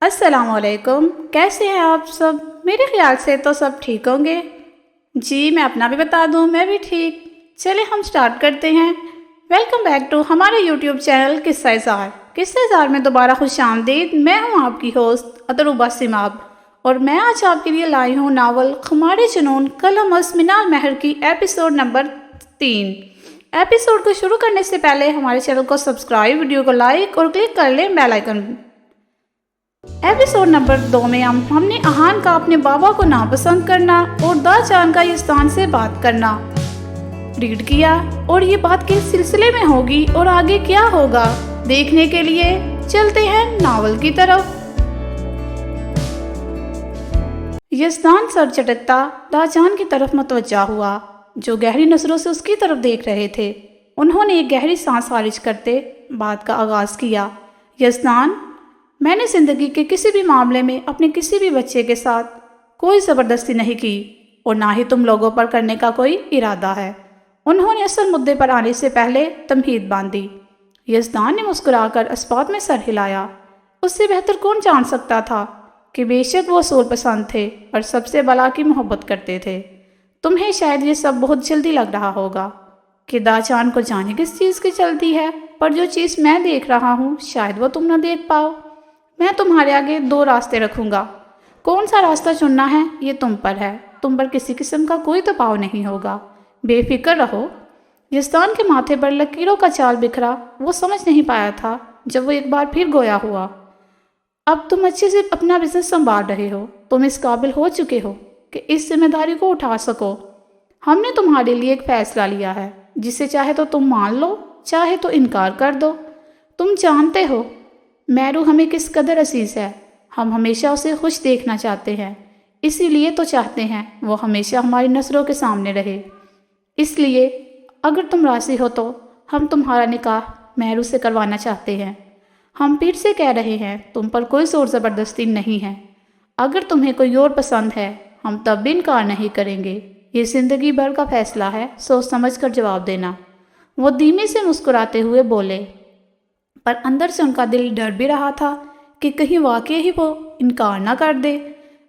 السلام علیکم، کیسے ہیں آپ سب؟ میرے خیال سے تو سب ٹھیک ہوں گے۔ جی میں اپنا بھی بتا دوں، میں بھی ٹھیک۔ چلیں ہم سٹارٹ کرتے ہیں۔ ویلکم بیک ٹو ہمارے یوٹیوب چینل قصہ زار۔ قصہ زار میں دوبارہ خوش آمدید۔ میں ہوں آپ کی ہوسٹ اطروبہ سماب، اور میں آج آپ کے لیے لائی ہوں ناول خمار جنون قلم منال مہر کی ایپیسوڈ نمبر 3۔ ایپیسوڈ کو شروع کرنے سے پہلے ہمارے چینل کو سبسکرائب، ویڈیو کو لائک اور کلک کر لیں بیل آئیکن۔ ایپیسوڈ نمبر 2 میں ہم نے اہان کا اپنے بابا کو ناپسند کرنا اور دا چان کا یزدان سے بات کرنا ریڈ کیا، اور یہ بات کس سلسلے میں ہوگی اور آگے کیا ہوگا دیکھنے کے لیے چلتے ہیں ناول کی طرف۔ یزدان سر چٹکتا دا چان کی طرف متوجہ ہوا، جو گہری نظروں سے اس کی طرف دیکھ رہے تھے۔ انہوں نے ایک گہری سانس خارج کرتے بات کا آغاز کیا۔ یزدان، میں نے زندگی کے کسی بھی معاملے میں اپنے کسی بھی بچے کے ساتھ کوئی زبردستی نہیں کی، اور نہ ہی تم لوگوں پر کرنے کا کوئی ارادہ ہے۔ انہوں نے اصل مدعے پر آنے سے پہلے تمہید باندھی۔ یزدان نے مسکرا کر اسبات میں سر ہلایا۔ اس سے بہتر کون جان سکتا تھا کہ بے شک وہ اصول پسند تھے اور سب سے بلا کی محبت کرتے تھے۔ تمہیں شاید یہ سب بہت جلدی لگ رہا ہوگا کہ دا چان کو جانے کس چیز کی چلتی ہے، پر جو چیز میں دیکھ رہا ہوں شاید وہ تم نہ دیکھ پاؤ۔ میں تمہارے آگے 2 راستے رکھوں گا، کون سا راستہ چننا ہے یہ تم پر ہے۔ تم پر کسی قسم کا کوئی دباؤ نہیں ہوگا، بے فکر رہو۔ یزدان کے ماتھے پر لکیروں کا جال بکھرا، وہ سمجھ نہیں پایا تھا جب وہ ایک بار پھر گویا ہوا۔ اب تم اچھے سے اپنا بزنس سنبھال رہے ہو، تم اس قابل ہو چکے ہو کہ اس ذمہ داری کو اٹھا سکو۔ ہم نے تمہارے لیے ایک فیصلہ لیا ہے، جسے چاہے تو تم مان لو، چاہے تو انکار کر دو۔ تم جانتے ہو میرو ہمیں کس قدر عزیز ہے، ہم ہمیشہ اسے خوش دیکھنا چاہتے ہیں، اسی لیے تو چاہتے ہیں وہ ہمیشہ ہماری نظروں کے سامنے رہے۔ اس لیے اگر تم راضی ہو تو ہم تمہارا نکاح میرو سے کروانا چاہتے ہیں۔ ہم پھر سے کہہ رہے ہیں، تم پر کوئی زور زبردستی نہیں ہے۔ اگر تمہیں کوئی اور پسند ہے ہم تب بھی انکار نہیں کریں گے۔ یہ زندگی بھر کا فیصلہ ہے، سوچ سمجھ کر جواب دینا۔ وہ دھیمے سے مسکراتے ہوئے بولے، پر اندر سے ان کا دل ڈر بھی رہا تھا کہ کہیں واقعی ہی وہ انکار نہ کر دے۔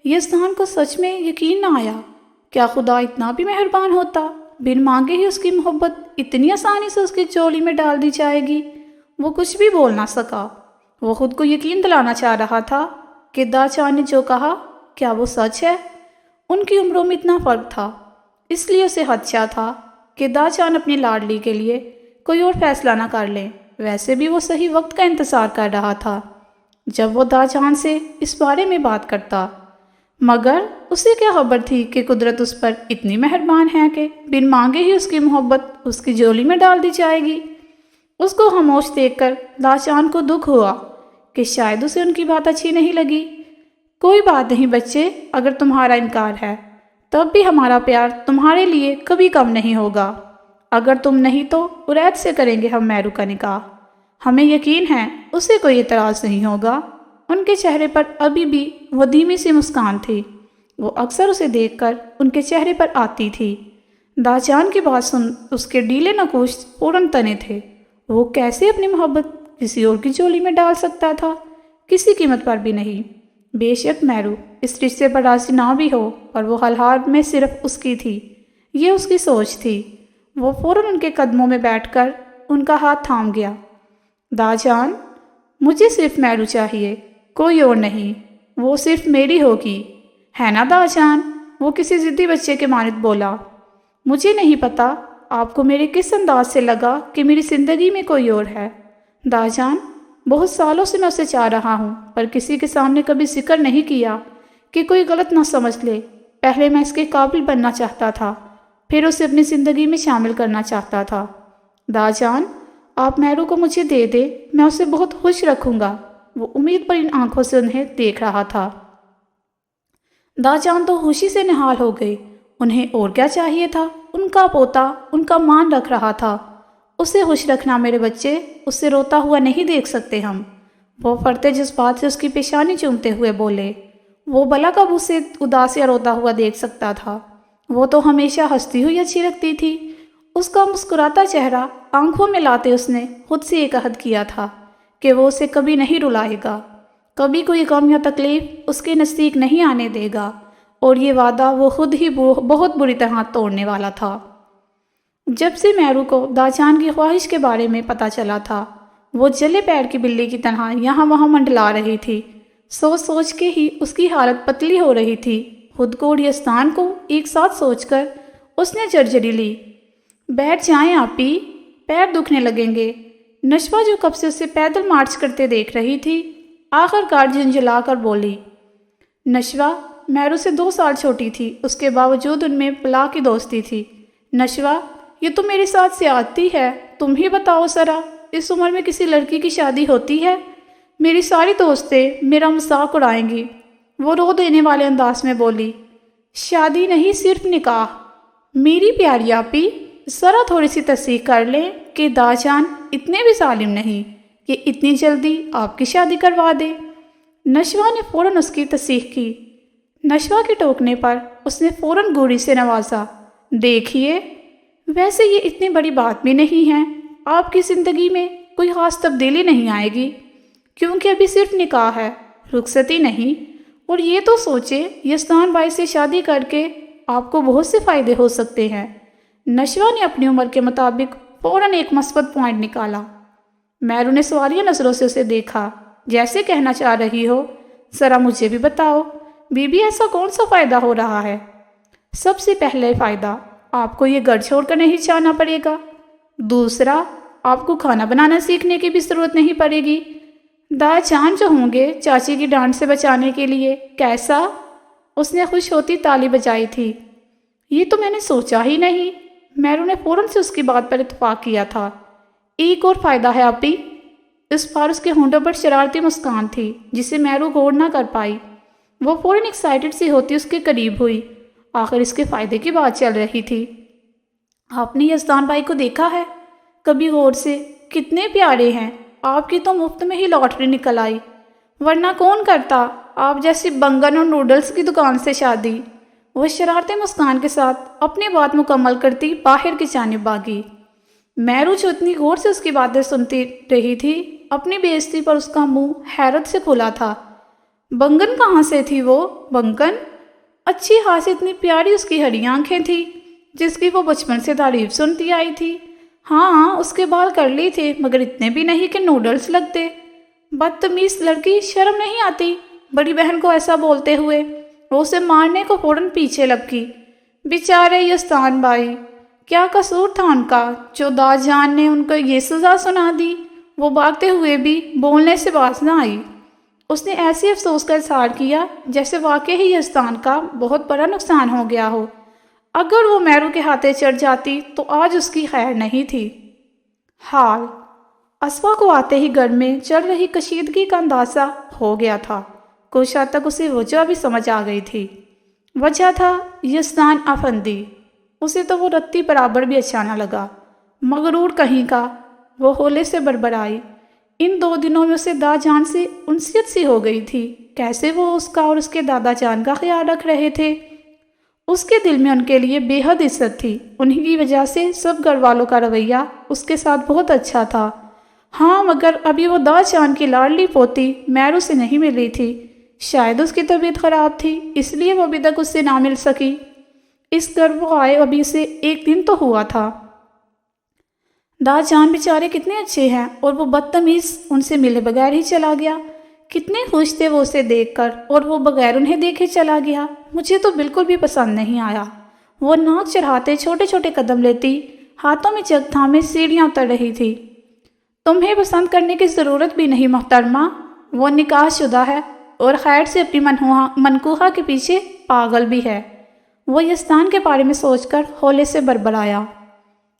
یزدان کو سچ میں یقین نہ آیا، کیا خدا اتنا بھی مہربان ہوتا؟ بن مانگے ہی اس کی محبت اتنی آسانی سے اس کی چولی میں ڈال دی جائے گی؟ وہ کچھ بھی بول نہ سکا۔ وہ خود کو یقین دلانا چاہ رہا تھا کہ دا چان نے جو کہا کیا وہ سچ ہے۔ ان کی عمروں میں اتنا فرق تھا، اس لیے اسے خدشہ تھا کہ دا چان اپنی لاڈلی کے لیے کوئی اور فیصلہ نہ کر لیں۔ ویسے بھی وہ صحیح وقت کا انتظار کر رہا تھا جب وہ دا چان سے اس بارے میں بات کرتا، مگر اسے کیا خبر تھی کہ قدرت اس پر اتنی مہربان ہے کہ بن مانگے ہی اس کی محبت اس کی جولی میں ڈال دی جائے گی۔ اس کو خاموش دیکھ کر دا چان کو دکھ ہوا کہ شاید اسے ان کی بات اچھی نہیں لگی۔ کوئی بات نہیں بچے، اگر تمہارا انکار ہے تب بھی ہمارا پیار تمہارے لیے کبھی کم نہیں ہوگا۔ اگر تم نہیں تو ارید سے کریں گے ہم میرو کا نکاح۔ ہمیں یقین ہے اسے کوئی اعتراض نہیں ہوگا۔ ان کے چہرے پر ابھی بھی وہ دھیمی سی مسکان تھی، وہ اکثر اسے دیکھ کر ان کے چہرے پر آتی تھی۔ دا چان کی بات سن اس کے ڈھیلے نقوش فوراً تنے تھے۔ وہ کیسے اپنی محبت کسی اور کی چولی میں ڈال سکتا تھا؟ کسی قیمت پر بھی نہیں۔ بے شک میرو اس رشتے پر راضی نہ بھی ہو، اور وہ حال میں صرف اس کی تھی، یہ اس کی سوچ تھی۔ وہ فوراً ان کے قدموں میں بیٹھ کر ان کا ہاتھ تھام گیا۔ دا جان، مجھے صرف میرو چاہیے، کوئی اور نہیں، وہ صرف میری ہوگی، ہے نا دا جان؟ وہ کسی ضدی بچے کے مانند بولا۔ مجھے نہیں پتا آپ کو میرے کس انداز سے لگا کہ میری زندگی میں کوئی اور ہے۔ دا جان، بہت سالوں سے میں اسے چاہ رہا ہوں، پر کسی کے سامنے کبھی ذکر نہیں کیا کہ کوئی غلط نہ سمجھ لے۔ پہلے میں اس کے قابل بننا چاہتا تھا، پھر اسے اپنی زندگی میں شامل کرنا چاہتا تھا۔ دا جان، آپ میرو کو مجھے دے دے، میں اسے بہت خوش رکھوں گا۔ وہ امید پر ان آنکھوں سے انہیں دیکھ رہا تھا۔ دا جان تو خوشی سے نہال ہو گئی۔ انہیں اور کیا چاہیے تھا؟ ان کا پوتا ان کا مان رکھ رہا تھا۔ اسے خوش رکھنا میرے بچے، اسے روتا ہوا نہیں دیکھ سکتے ہم۔ وہ فرتے جذبات سے اس کی پیشانی چومتے ہوئے بولے۔ وہ بلا کب اسے اداس یا روتا ہوا دیکھ سکتا تھا؟ وہ تو ہمیشہ ہنستی ہوئی اچھی لگتی تھی۔ اس کا مسکراتا چہرہ آنکھوں میں لاتے اس نے خود سے ایک عہد کیا تھا کہ وہ اسے کبھی نہیں رلائے گا۔ کبھی کوئی غم یا تکلیف اس کے نزدیک نہیں آنے دے گا، اور یہ وعدہ وہ خود ہی بہت بری طرح توڑنے والا تھا۔ جب سے میرو کو داجان کی خواہش کے بارے میں پتہ چلا تھا، وہ جلے پیر کی بلی کی طرح یہاں وہاں منڈلا رہی تھی۔ سوچ سوچ کے ہی اس کی حالت پتلی ہو رہی تھی۔ خود کو اور یزدان کو ایک ساتھ سوچ کر اس نے جرجری لی۔ بیٹھ جائیں آپی، پیر دکھنے لگیں گے۔ نشوہ جو کب سے اسے پیدل مارچ کرتے دیکھ رہی تھی، آخر کار جھنجھلا کر بولی۔ نشوہ میرو سے 2 سال چھوٹی تھی، اس کے باوجود ان میں بلا کی دوستی تھی۔ نشوہ، یہ تو میرے ساتھ زیادتی ہے، تم ہی بتاؤ ذرا، اس عمر میں کسی لڑکی کی شادی ہوتی ہے؟ میری ساری دوستیں میرا مذاق اڑائیں گی۔ وہ رو دینے والے انداز میں بولی۔ شادی نہیں، صرف نکاح۔ میری پیاری آپی، ذرا تھوڑی سی تصدیق کر لیں کہ داجان اتنے بھی ظالم نہیں کہ اتنی جلدی آپ کی شادی کروا دے۔ نشوہ نے فوراً اس کی تصدیق کی۔ نشوہ کے ٹوکنے پر اس نے فوراً گوڑی سے نوازا۔ دیکھیے، ویسے یہ اتنی بڑی بات بھی نہیں ہے، آپ کی زندگی میں کوئی خاص تبدیلی نہیں آئے گی، کیونکہ ابھی صرف نکاح ہے، رخصتی نہیں۔ اور یہ تو سوچے، یزدان بھائی سے شادی کر کے آپ کو بہت سے فائدے ہو سکتے ہیں۔ نشوہ نے اپنی عمر کے مطابق فوراً ایک مثبت پوائنٹ نکالا۔ میرو نے سوالیہ نظروں سے اسے دیکھا، جیسے کہنا چاہ رہی ہو، ذرا مجھے بھی بتاؤ، بی بی ایسا کون سا فائدہ ہو رہا ہے؟ سب سے پہلے فائدہ، آپ کو یہ گھر چھوڑ کر نہیں جانا پڑے گا۔ دوسرا، آپ کو کھانا بنانا سیکھنے کی بھی ضرورت نہیں پڑے گی۔ داجان جو ہوں گے چاچی کی ڈانٹ سے بچانے کے لیے۔ کیسا؟ اس نے خوش ہوتی تالی بجائی تھی۔ یہ تو میں نے سوچا ہی نہیں۔ میرو نے فوراً سے اس کی بات پر اتفاق کیا تھا۔ ایک اور فائدہ ہے آپی۔ اس بار اس کے ہونٹوں پر شرارتی مسکان تھی جسے میرو غور نہ کر پائی۔ وہ فوراً ایکسائٹڈ سی ہوتی اس کے قریب ہوئی۔ آخر اس کے فائدے کی بات چل رہی تھی۔ آپ نے یزدان بھائی کو دیکھا ہے کبھی غور سے؟ کتنے پیارے ہیں۔ آپ کی تو مفت میں ہی لاٹری نکل آئی، ورنہ کون کرتا آپ جیسی بنگن اور نوڈلز کی دکان سے شادی۔ وہ شرارتی مسکان کے ساتھ اپنی بات مکمل کرتی باہر کی جانب بھاگی۔ میرو جو اتنی غور سے اس کی باتیں سنتی رہی تھی، اپنی بے عزتی پر اس کا منہ حیرت سے کھلا تھا۔ بنگن کہاں سے تھی وہ؟ بنگن؟ اچھی خاصی اتنی پیاری اس کی ہری آنکھیں تھی جس کی وہ بچپن سے تعریف سنتی آئی تھی۔ ہاں، اس کے بال کرلی تھے، مگر اتنے بھی نہیں کہ نوڈلز لگتے۔ بدتمیز لڑکی، شرم نہیں آتی بڑی بہن کو ایسا بولتے ہوئے؟ وہ اسے مارنے کو فوراً پیچھے لپکی۔ بیچارے یزدان بھائی، کیا قصور تھا ان کا جو داجان نے ان کو یہ سزا سنا دی؟ وہ بھاگتے ہوئے بھی بولنے سے باز نہ آئی۔ اس نے ایسی افسوس کا اظہار کیا جیسے واقعی ہی یزدان کا بہت بڑا نقصان ہو گیا ہو۔ اگر وہ میرو کے ہاتھے چڑھ جاتی تو آج اس کی خیر نہیں تھی۔ حال اسوا کو آتے ہی گھر میں چل رہی کشیدگی کا اندازہ ہو گیا تھا۔ کچھ حد تک اسے وجہ بھی سمجھ آ گئی تھی۔ وجہ تھا یزدان افندی۔ اسے تو وہ رتی برابر بھی اچھا نہ لگا۔ مغرور کہیں کا، وہ ہولے سے بڑبڑائی۔ ان 2 دنوں میں اسے داجان سے انسیت سی ہو گئی تھی۔ کیسے وہ اس کا اور اس کے دادا جان کا خیال رکھ رہے تھے۔ اس کے دل میں ان کے لیے بے حد عزت تھی۔ انہی کی وجہ سے سب گھر والوں کا رویہ اس کے ساتھ بہت اچھا تھا۔ ہاں، مگر ابھی وہ داجان کی لاڈلی پوتی میرو سے نہیں ملی تھی۔ شاید اس کی طبیعت خراب تھی، اس لیے وہ ابھی تک اس سے نہ مل سکی۔ اس گھر وہ آئے ابھی سے 1 دن تو ہوا تھا۔ داجان بیچارے کتنے اچھے ہیں، اور وہ بدتمیز ان سے ملے بغیر ہی چلا گیا۔ کتنے خوش تھے وہ اسے دیکھ کر، اور وہ بغیر انہیں دیکھے چلا گیا۔ مجھے تو بالکل بھی پسند نہیں آیا۔ وہ ناک چڑھاتے چھوٹے چھوٹے قدم لیتی، ہاتھوں میں جگ تھامے سیڑھیاں اتر رہی تھی۔ تمہیں پسند کرنے کی ضرورت بھی نہیں محترمہ، وہ نکاح شدہ ہے اور خیر سے اپنی منکوحہ کے پیچھے پاگل بھی ہے۔ وہ یزدان کے بارے میں سوچ کر ہولے سے بڑبڑایا۔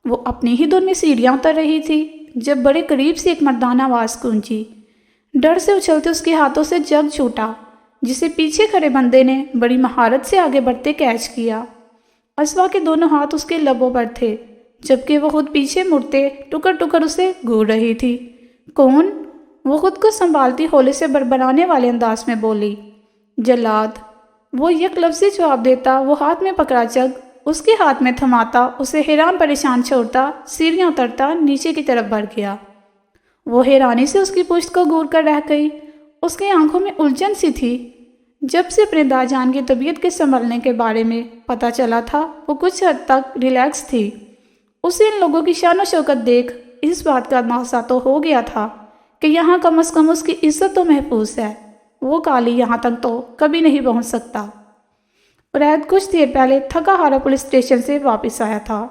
وہ اپنی ہی دھن میں سیڑھیاں اتر رہی تھی جب بڑے قریب سے ایک مردانہ آواز گونجی۔ ڈر سے اچھلتے اس کے ہاتھوں سے جگ چھوٹا، جسے پیچھے کھڑے بندے نے بڑی مہارت سے آگے بڑھتے کیچ کیا۔ اسوا کے دونوں ہاتھ اس کے لبوں پر تھے، جبکہ وہ خود پیچھے مڑتے ٹکر ٹکر اسے گھور رہی تھی۔ کون؟ وہ خود کو سنبھالتی ہولے سے بڑبڑانے والے انداز میں بولی۔ جلاد۔ وہ یک لفظی جواب دیتا، وہ ہاتھ میں پکڑا جگ اس کے ہاتھ میں تھماتا، اسے حیران پریشان چھوڑتا، سیڑھیاں اترتا نیچے کی طرف بڑھ گیا۔ وہ حیرانی سے اس کی پشت کو گور کر رہ گئی۔ اس کی آنکھوں میں الجھن سی تھی۔ جب سے اپنے داجان کی طبیعت کے سنبھلنے کے بارے میں پتہ چلا تھا وہ کچھ حد تک ریلیکس تھی۔ اسے ان لوگوں کی شان و شوکت دیکھ اس بات کا اندازہ تو ہو گیا تھا کہ یہاں کم از کم اس کی عزت تو محفوظ ہے۔ وہ کالی یہاں تک تو کبھی نہیں پہنچ سکتا۔ عرید کچھ دیر پہلے تھکا ہارا پولیس اسٹیشن سے واپس آیا تھا۔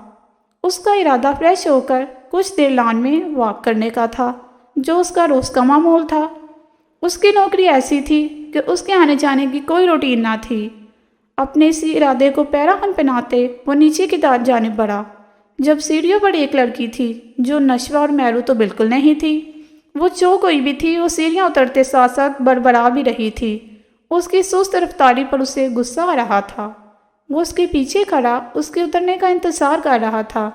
اس کا ارادہ فریش ہو کر کچھ دیر لان میں واک کرنے کا تھا، جو اس کا روز کا معمول تھا۔ اس کی نوکری ایسی تھی کہ اس کے آنے جانے کی کوئی روٹین نہ تھی۔ اپنے اسی ارادے کو پیراہن پہناتے وہ نیچے کی جانب بڑھا، جب سیڑھیوں پر ایک لڑکی تھی جو نشوہ اور محرو تو بالکل نہیں تھی۔ وہ جو کوئی بھی تھی وہ سیڑھیاں اترتے ساتھ ساتھ بڑبڑا بھی رہی تھی۔ اس کی سست رفتاری پر اسے غصہ آ رہا تھا۔ وہ اس کے پیچھے کھڑا اس کے اترنے کا انتظار کر رہا تھا،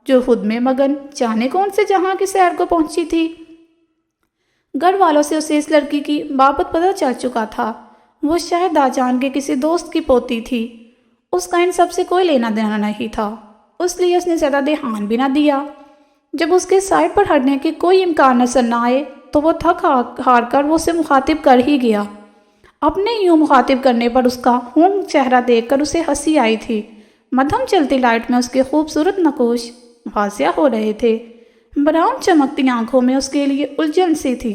جو خود میں مگن جانے کون سے جہاں کی سیر کو پہنچی تھی۔ گھر والوں سے اسے اس لڑکی کی بابت پتہ چل چکا تھا۔ وہ شاید داجان کے کسی دوست کی پوتی تھی۔ اس کا ان سب سے کوئی لینا دینا نہیں تھا، اس لیے اس نے زیادہ دھیان بھی نہ دیا۔ جب اس کے سائڈ پر ہٹنے کے کوئی امکان نظر نہ آئے تو وہ تھک ہار کر وہ اسے مخاطب کر ہی گیا۔ اپنے یوں مخاطب کرنے پر اس کا ہون چہرہ دیکھ کر اسے ہنسی آئی تھی۔ مدھم چلتی لائٹ میں اس کے خوبصورت نقوش واضح ہو رہے تھے۔ براؤن چمکتی آنکھوں میں اس کے لیے الجھن سی تھی۔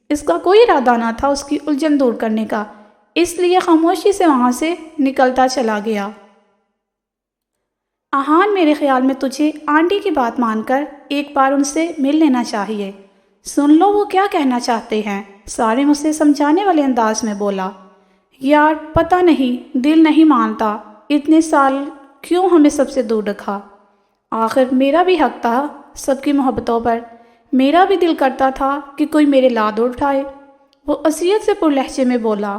اس کا کوئی ارادہ نہ تھا اس کی الجھن دور کرنے کا، اس لیے خاموشی سے وہاں سے نکلتا چلا گیا۔ آہان، میرے خیال میں تجھے آنٹی کی بات مان کر ایک بار ان سے مل لینا چاہیے۔ سن لو وہ کیا کہنا چاہتے ہیں، سارم اسے سمجھانے والے انداز میں بولا۔ یار پتہ نہیں، دل نہیں مانتا، اتنے سال کیوں ہمیں سب سے دور رکھا۔ آخر میرا بھی حق تھا سب کی محبتوں پر، میرا بھی دل کرتا تھا کہ کوئی میرے لاد اٹھائے۔ وہ اذیت سے پر لہجے میں بولا۔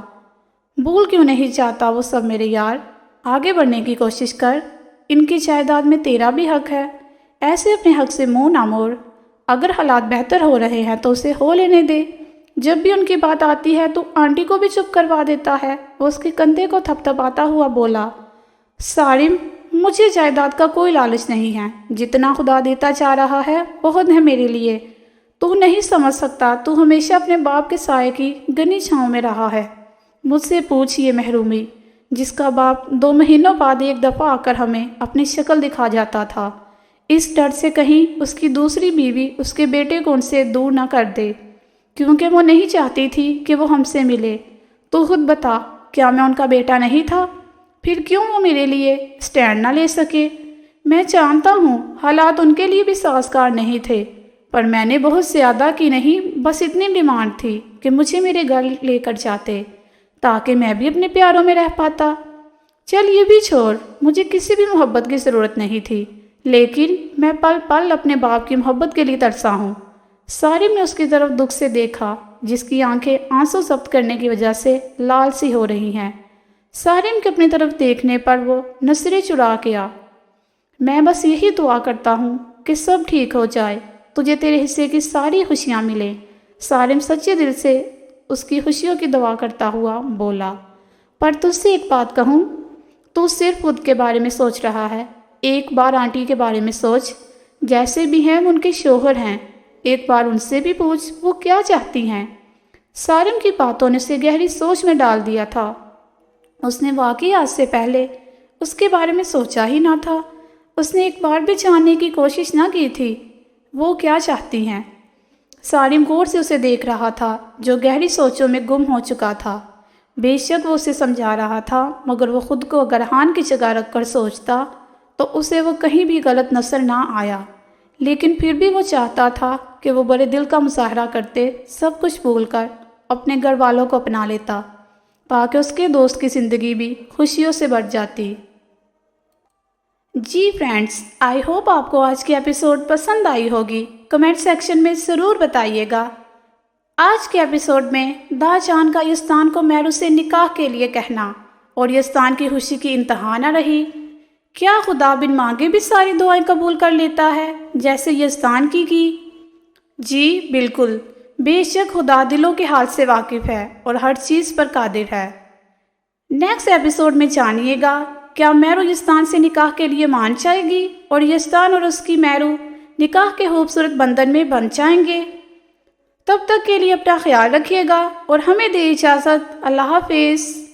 بھول کیوں نہیں چاہتا وہ سب میرے یار، آگے بڑھنے کی کوشش کر، ان کی جائیداد میں تیرا بھی حق ہے، ایسے اپنے حق سے منہ نہ موڑ۔ اگر حالات بہتر ہو رہے ہیں تو اسے ہو لینے دے، جب بھی ان کی بات آتی ہے تو آنٹی کو بھی چپ کروا دیتا ہے۔ وہ اس کے کندھے کو تھپ تھپاتا ہوا بولا۔ سارم، مجھے جائیداد کا کوئی لالچ نہیں ہے، جتنا خدا دیتا جا رہا ہے بہت ہے میرے لیے۔ تو نہیں سمجھ سکتا، تو ہمیشہ اپنے باپ کے سائے کی گھنی چھاؤں میں رہا ہے۔ مجھ سے پوچھ یہ محرومی جس کا باپ 2 مہینوں بعد ایک دفعہ آ کر ہمیں اپنی شکل دکھا جاتا تھا، اس ڈر سے کہیں اس کی دوسری بیوی اس کے بیٹے کو ان سے دور نہ کر دے، کیونکہ وہ نہیں چاہتی تھی کہ وہ ہم سے ملے۔ تو خود بتا، کیا میں ان کا بیٹا نہیں تھا؟ پھر کیوں وہ میرے لیے سٹینڈ نہ لے سکے؟ میں جانتا ہوں حالات ان کے لیے بھی سازگار نہیں تھے، پر میں نے بہت زیادہ کی نہیں، بس اتنی ڈیمانڈ تھی کہ مجھے میرے گھر لے کر جاتے تاکہ میں بھی اپنے پیاروں میں رہ پاتا۔ چل یہ بھی چھوڑ، مجھے کسی بھی محبت کی ضرورت نہیں تھی، لیکن میں پل پل اپنے باپ کی محبت کے لیے ترسا ہوں۔ سارم نے اس کی طرف دکھ سے دیکھا، جس کی آنکھیں آنسو ضبط کرنے کی وجہ سے لال سی ہو رہی ہیں۔ سارم کے اپنی طرف دیکھنے پر وہ نظریں چرا گیا۔ میں بس یہی دعا کرتا ہوں کہ سب ٹھیک ہو جائے، تجھے تیرے حصے کی ساری خوشیاں ملیں۔ سارم سچے دل سے اس کی خوشیوں کی دعا کرتا ہوا بولا۔ پر تجھ سے ایک بات کہوں، تو صرف خود کے بارے میں سوچ رہا ہے، ایک بار آنٹی کے بارے میں سوچ، جیسے بھی ہیں ان کے شوہر ہیں، ایک بار ان سے بھی پوچھ وہ کیا چاہتی ہیں۔ سارم کی باتوں نے اسے گہری سوچ میں ڈال دیا تھا۔ اس نے واقعی آج سے پہلے اس کے بارے میں سوچا ہی نہ تھا، اس نے ایک بار بھی جاننے کی کوشش نہ کی تھی وہ کیا چاہتی ہیں۔ سارم غور سے اسے دیکھ رہا تھا، جو گہری سوچوں میں گم ہو چکا تھا۔ بے شک وہ اسے سمجھا رہا تھا، مگر وہ خود کو اگر ہان کی جگہ رکھ کر سوچتا تو اسے وہ کہیں بھی غلط نظر نہ آیا، لیکن پھر بھی وہ چاہتا تھا کہ وہ بڑے دل کا مظاہرہ کرتے سب کچھ بھول کر اپنے گھر والوں کو اپنا لیتا، تاکہ اس کے دوست کی زندگی بھی خوشیوں سے بھر جاتی۔ جی فرینڈز، آئی ہوپ آپ کو آج کی ایپیسوڈ پسند آئی ہوگی، کمنٹ سیکشن میں ضرور بتائیے گا۔ آج کے ایپیسوڈ میں داجان کا یزدان کو محرو سے نکاح کے لیے کہنا اور یزدان کی خوشی کی انتہا نہ رہی۔ کیا خدا بن مانگے بھی ساری دعائیں قبول کر لیتا ہے جیسے یزدان کی؟ جی بالکل، بے شک خدا دلوں کے حال سے واقف ہے اور ہر چیز پر قادر ہے۔ نیکسٹ ایپیسوڈ میں جانیے گا کیا محرو یزدان سے نکاح کے لیے مان جائے گی اور یزدان اور اس کی محرو نکاح کے خوبصورت بندھن میں بندھ جائیں گے۔ تب تک کے لیے اپنا خیال رکھیے گا اور ہمیں دے اجازت۔ اللہ حافظ۔